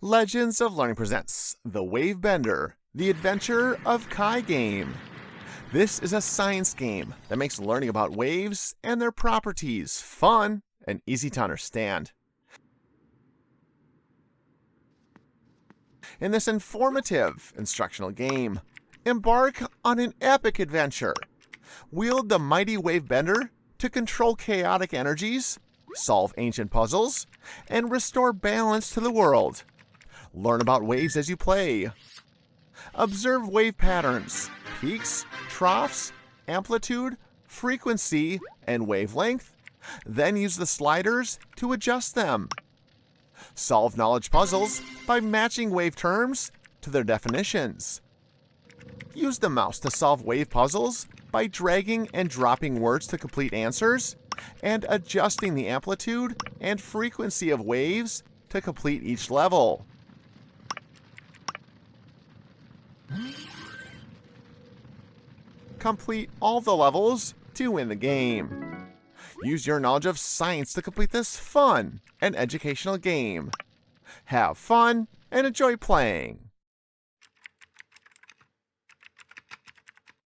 Legends of Learning presents The Wave Bender, The Adventure of Kai Game. This is a science game that makes learning about waves and their properties fun and easy to understand. In this informative instructional game, embark on an epic adventure. Wield the mighty wave bender to control chaotic energies, solve ancient puzzles, and restore balance to the world. Learn about waves as you play. Observe wave patterns, peaks, troughs, amplitude, frequency, and wavelength. Then use the sliders to adjust them. Solve knowledge puzzles by matching wave terms to their definitions. Use the mouse to solve wave puzzles by dragging and dropping words to complete answers and adjusting the amplitude and frequency of waves to complete each level. Complete all the levels to win the game. Use your knowledge of science to complete this fun and educational game. Have fun and enjoy playing.